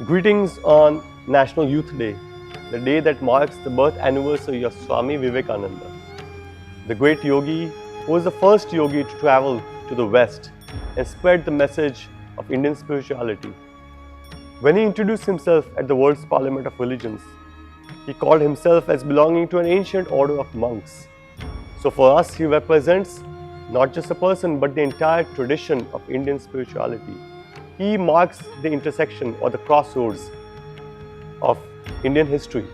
Greetings on National Youth Day, the day that marks the birth anniversary of Swami Vivekananda, the great yogi who was the first yogi to travel to the West and spread the message of Indian spirituality. When he introduced himself at the world's parliament of religions, he called himself as belonging to an ancient order of monks. So for us, he represents not just a person but the entire tradition of Indian spirituality. He marks the intersection or the crossroads of Indian history.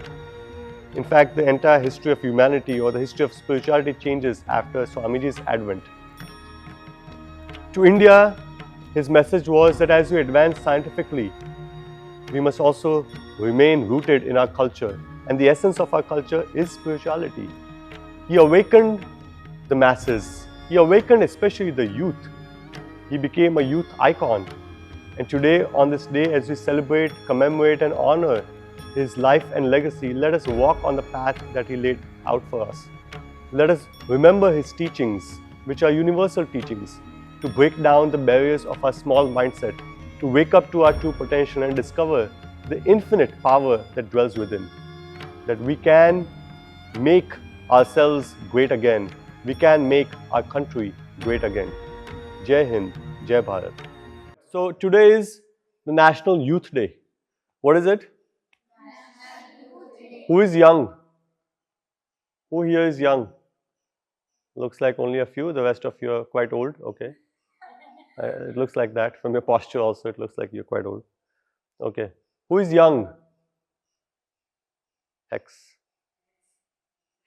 In fact, the entire history of humanity or the history of spirituality changes after Swamiji's advent. To India, his message was that as we advance scientifically, we must also remain rooted in our culture, and the essence of our culture is spirituality. He awakened the masses. He awakened especially the youth. He became a youth icon. And today, on this day, as we celebrate, commemorate and honor his life and legacy, let us walk on the path that he laid out for us. Let us remember his teachings, which are universal teachings, to break down the barriers of our small mindset, to wake up to our true potential and discover the infinite power that dwells within. That we can make ourselves great again. We can make our country great again. Jai Hind, Jai Bharat. So today is the National Youth Day. What is it? Who is young? Who here is young? Looks like only a few. The rest of you are quite old. Okay. It looks like that. From your posture also, it looks like you're quite old. Okay. Who is young? X.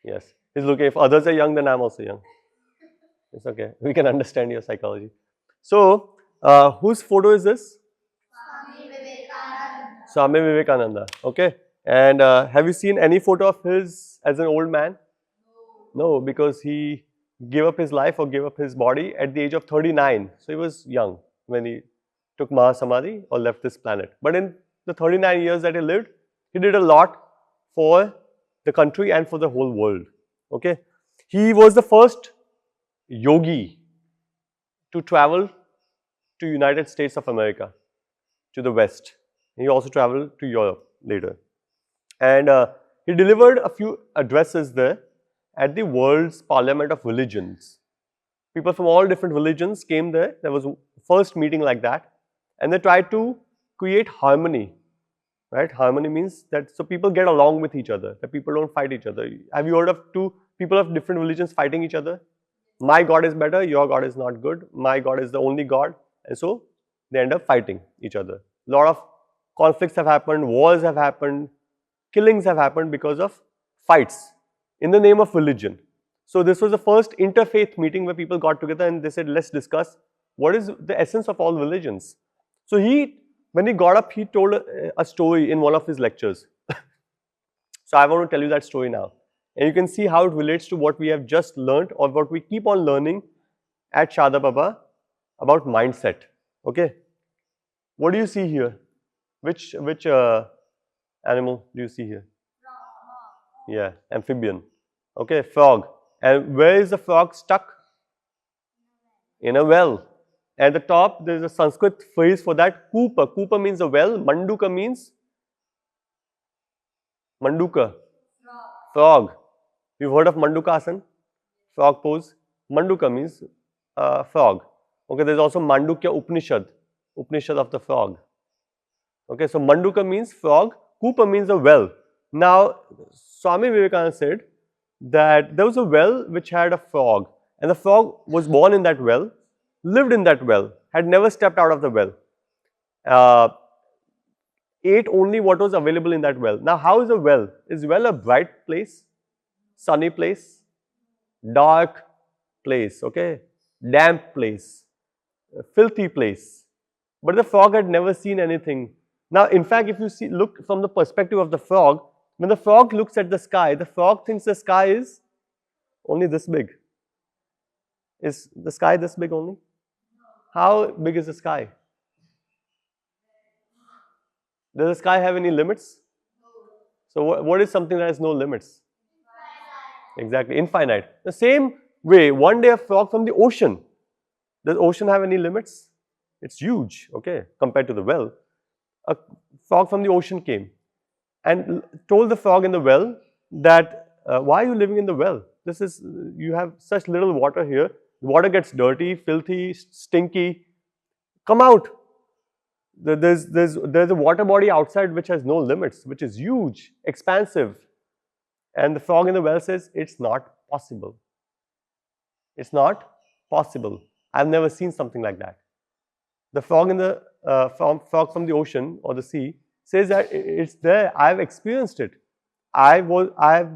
Yes. He's looking. If others are young, then I'm also young. It's okay. We can understand your psychology. So, whose photo is this? Swami Vivekananda. Swami Vivekananda. Okay. And have you seen any photo of his as an old man? No, because he gave up his life or gave up his body at the age of 39. So he was young when he took Mahasamadhi or left this planet. But in the 39 years that he lived, he did a lot for the country and for the whole world. Okay. He was the first yogi to travel to United States of America, to the West. He also traveled to Europe later. And he delivered a few addresses there at the world's parliament of religions. People from all different religions came there. There was a first meeting like that. And they tried to create harmony. Right? Harmony means that so people get along with each other, that people don't fight each other. Have you heard of two people of different religions fighting each other? My God is better, your God is not good. My God is the only God. And so they end up fighting each other. A lot of conflicts have happened, wars have happened, killings have happened because of fights in the name of religion. So this was the first interfaith meeting where people got together and they said, let's discuss what is the essence of all religions. So when he got up, he told a story in one of his lectures. So I want to tell you that story now. And you can see how it relates to what we have just learned or what we keep on learning at Sharada Prabha about mindset. Okay. What do you see here? Which animal do you see here? Yeah, amphibian. Okay, frog. And where is the frog stuck? In a well. At the top, there is a Sanskrit phrase for that, Kupa. Kupa means a well. Manduka means? Manduka. Frog. You've heard of Mandukasana? Frog pose. Manduka means frog. Okay, there's also Mandukya Upanishad. Upanishad of the frog. Okay, so Manduka means frog. Kupa means a well. Now, Swami Vivekananda said that there was a well which had a frog. And the frog was born in that well, lived in that well, had never stepped out of the well, ate only what was available in that well. Now, how is a well? Is well a bright place, sunny place, dark place, okay, damp place, filthy place? But the frog had never seen anything. Now, in fact, if you look from the perspective of the frog, when the frog looks at the sky, the frog thinks the sky is only this big. Is the sky this big only? How big is the sky? Does the sky have any limits? So what is something that has no limits? Exactly, infinite. The same way, one day a frog from the ocean. Does ocean have any limits? It's huge, okay, compared to the well. A frog from the ocean came and told the frog in the well that, why are you living in the well? You have such little water here. The water gets dirty, filthy, stinky. Come out. There's a water body outside which has no limits, which is huge, expansive. And the frog in the well says, it's not possible. It's not possible. I've never seen something like that. The frog frog from the ocean or the sea says that it's there. I've experienced it. I've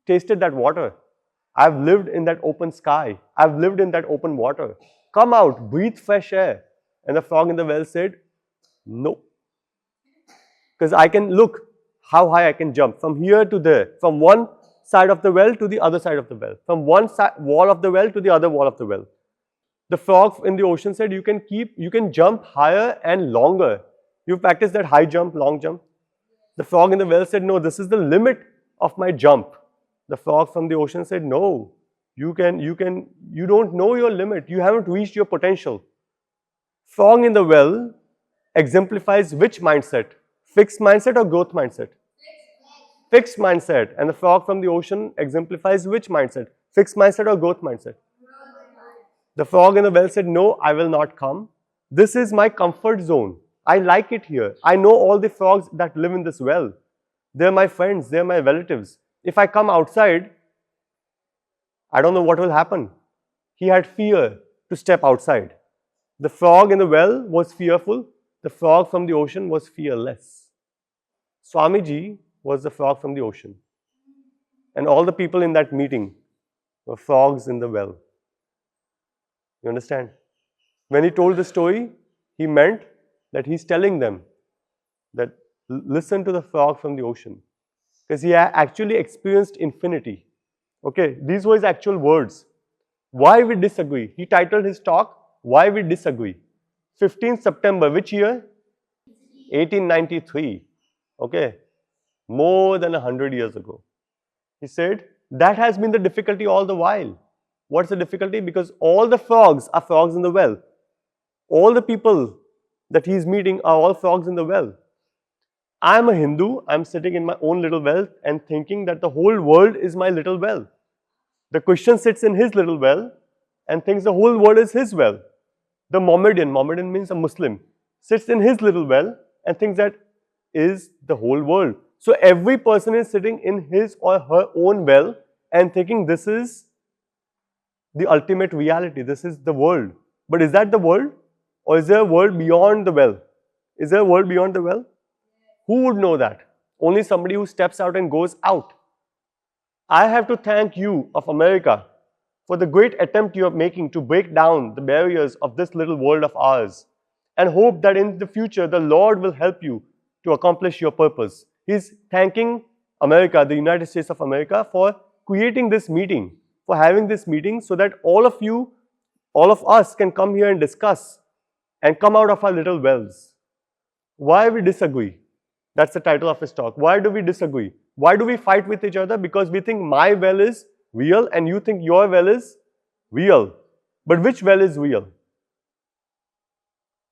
tasted that water. I've lived in that open sky. I've lived in that open water. Come out, breathe fresh air. And the frog in the well said, no. Because I can look how high I can jump from here to there, from one side of the well to the other side of the well, from one wall of the well to the other wall of the well. The frog in the ocean said, you can jump higher and longer. You practice that high jump, long jump. The frog in the well said, no, this is the limit of my jump. The frog from the ocean said, no, you don't know your limit. You haven't reached your potential. Frog in the well exemplifies which mindset? Fixed mindset or growth mindset? Fixed mindset. And the frog from the ocean exemplifies which mindset? Fixed mindset or growth mindset? The frog in the well said, no, I will not come. This is my comfort zone. I like it here. I know all the frogs that live in this well. They're my friends. They're my relatives. If I come outside, I don't know what will happen. He had fear to step outside. The frog in the well was fearful. The frog from the ocean was fearless. Swamiji was the frog from the ocean. And all the people in that meeting were frogs in the well. You understand? When he told the story, he meant that he's telling them that listen to the frog from the ocean. Because he actually experienced infinity. Okay, these were his actual words. Why we disagree? He titled his talk, Why We Disagree. 15th September, which year? 1893. Okay, more than 100 years ago. He said, that has been the difficulty all the while. What's the difficulty? Because all the frogs are frogs in the well. All the people that he's meeting are all frogs in the well. I'm a Hindu, I'm sitting in my own little well and thinking that the whole world is my little well. The Christian sits in his little well and thinks the whole world is his well. The Mohammedan means a Muslim, sits in his little well and thinks that is the whole world. So every person is sitting in his or her own well and thinking this is the ultimate reality, this is the world. But is that the world? Or is there a world beyond the well? Is there a world beyond the well? Who would know that? Only somebody who steps out and goes out. I have to thank you of America for the great attempt you are making to break down the barriers of this little world of ours, and hope that in the future the Lord will help you to accomplish your purpose. He's thanking America, the United States of America, for creating this meeting, for having this meeting so that all of you, all of us can come here and discuss and come out of our little wells. Why we disagree? That's the title of his talk. Why do we disagree? Why do we fight with each other? Because we think my well is real and you think your well is real. But which well is real?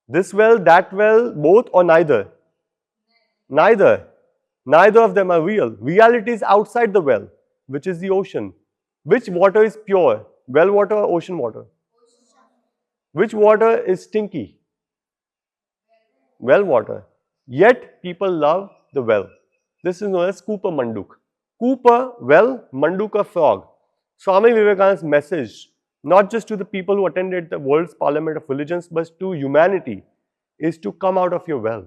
This well, that well, both or neither? Neither. Neither of them are real. Reality is outside the well, which is the ocean. Which water is pure? Well water or ocean water? Which water is stinky? Well water. Yet people love the well. This is known as Cooper Manduk. Cooper, well, Manduka, frog. Swami Vivekananda's message, not just to the people who attended the world's parliament of religions, but to humanity, is to come out of your well.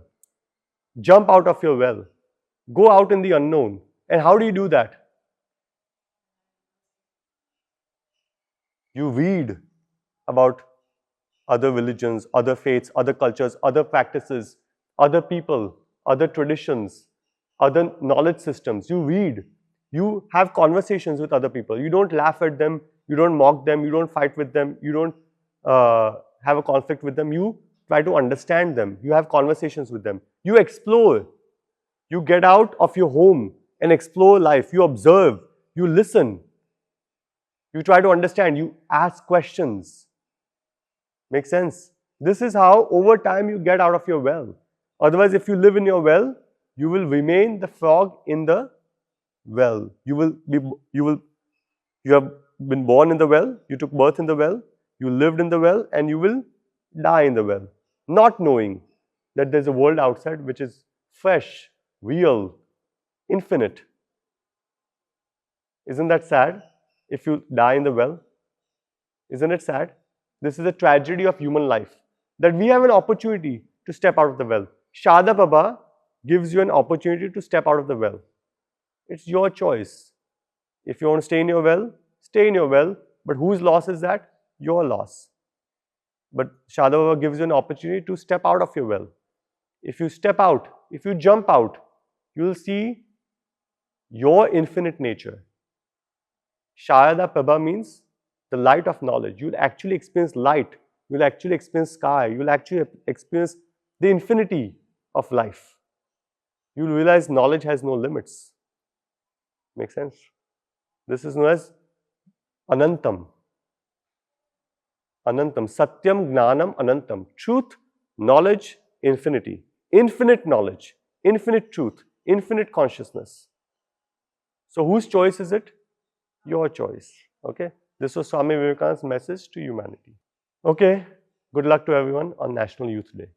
Jump out of your well. Go out in the unknown. And how do you do that? You read about other religions, other faiths, other cultures, other practices, other people, other traditions, other knowledge systems. You read. You have conversations with other people. You don't laugh at them. You don't mock them. You don't fight with them. You don't have a conflict with them. You try to understand them. You have conversations with them. You explore. You get out of your home and explore life. You observe. You listen. You try to understand. You ask questions. Make sense? This is how over time you get out of your well. Otherwise, if you live in your well, you will remain the frog in the well. You have been born in the well, you took birth in the well, you lived in the well, and you will die in the well, not knowing that there's a world outside which is fresh, real, infinite. Isn't that sad if you die in the well? Isn't it sad? This is a tragedy of human life, that we have an opportunity to step out of the well. Sharada Prabha gives you an opportunity to step out of the well. It's your choice. If you want to stay in your well, stay in your well. But whose loss is that? Your loss. But Sharada Prabha gives you an opportunity to step out of your well. If you step out, if you jump out, you will see your infinite nature. Sharada Prabha means the light of knowledge. You will actually experience light. You will actually experience sky. You will actually experience the infinity of life. You will realize knowledge has no limits. Make sense? This is known as Anantam. Anantam. Satyam, Gnanam, Anantam. Truth, knowledge, infinity. Infinite knowledge, infinite truth, infinite consciousness. So whose choice is it? Your choice. Okay? This was Swami Vivekananda's message to humanity. Okay? Good luck to everyone on National Youth Day.